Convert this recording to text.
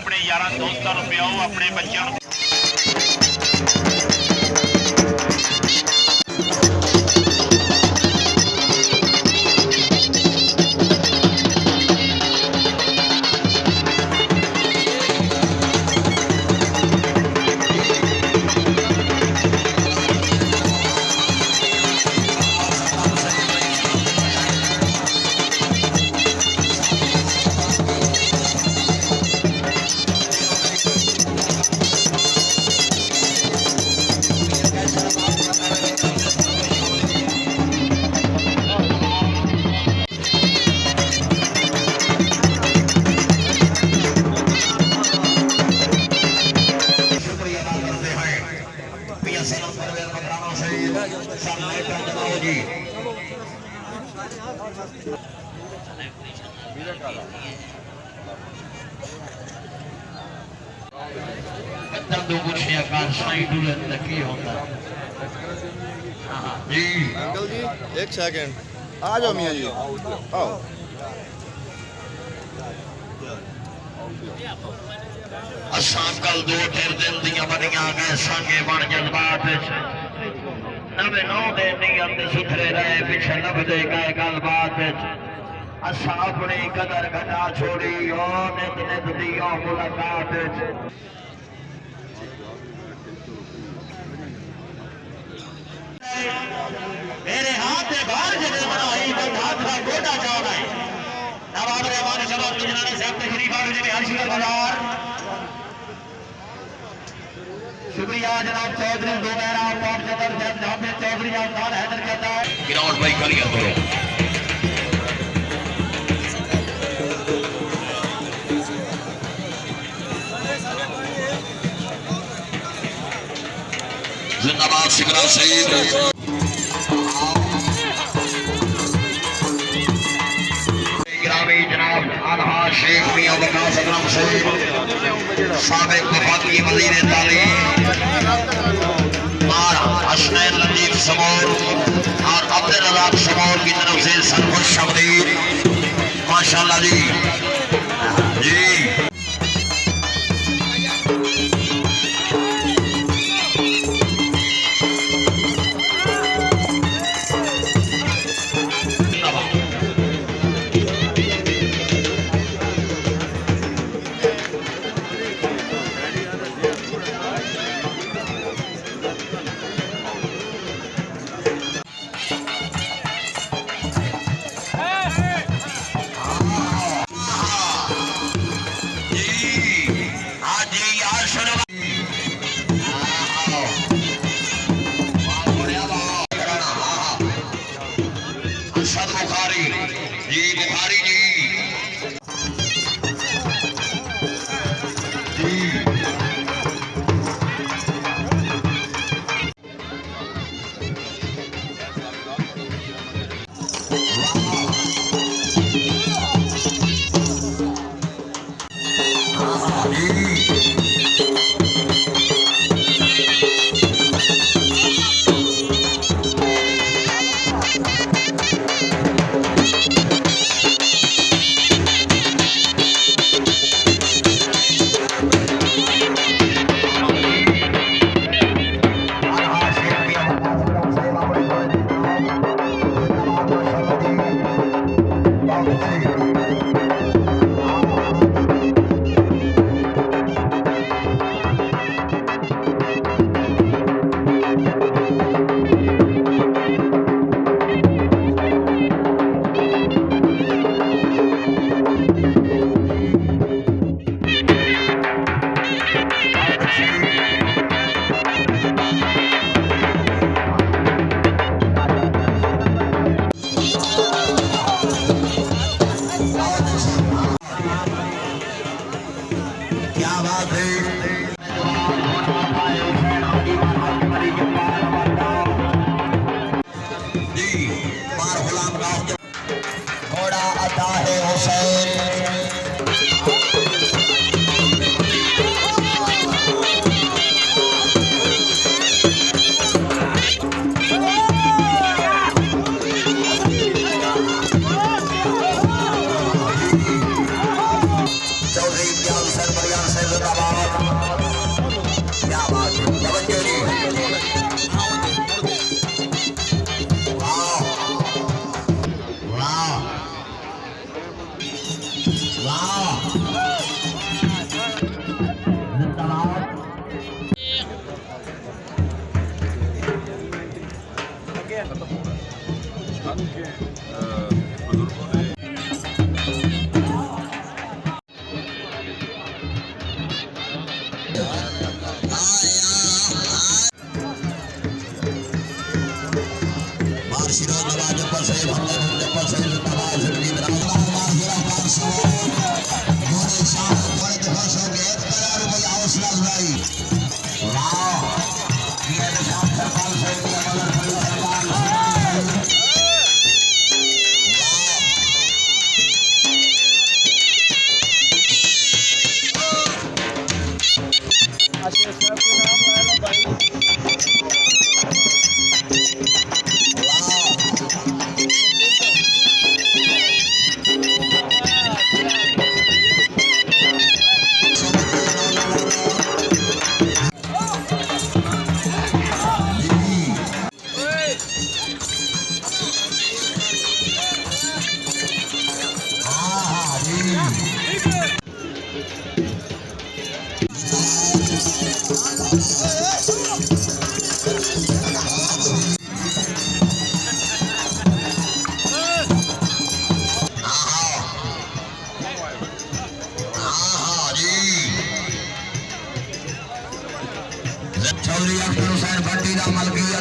अपने यार दोस्तों को पियाओ, अपने बच्चों को। जी अंकल जी एक सेकंड आ जाओ मियाँ जी आओ। असां कल दो फिर दिन दियां बनियां गए संगे बन जज्बात नवे नौ दे नियत सुथरे रहे पिछे नभदे गए गलबात असां अपनी कदर घटा छोड़ी ओ नित नित दी ओ मुलाकात। मेरे हाथ से बाहर जगह बनाई मैं हाथ का गोटा चाव है नवाब रहमान जवाब गुजरानी साहब तशरीफ आ रहे हैं हर बाजार। शुक्रिया जनाब चौधरी दोबारा पॉप जबर जावेद चौधरी अवतार हैदर कहता है ग्राउंड भाई करिए करो जिंदाबाद सिकरा सईद जनाब आलहा शेख मियां वकास अकरम सईद साबिक वफाकी वजीर तालीम और हसनैन लतीफ समौर और अब्दुल रज़ाक समौर की तरफ से सरफुश शबीर माशाअल्लाह जी जी। क्या बात है तवज्जो जी वाह वाह वाह जिंदाबाद चौधरी अख्तर हुसैन भट्टी का मलकी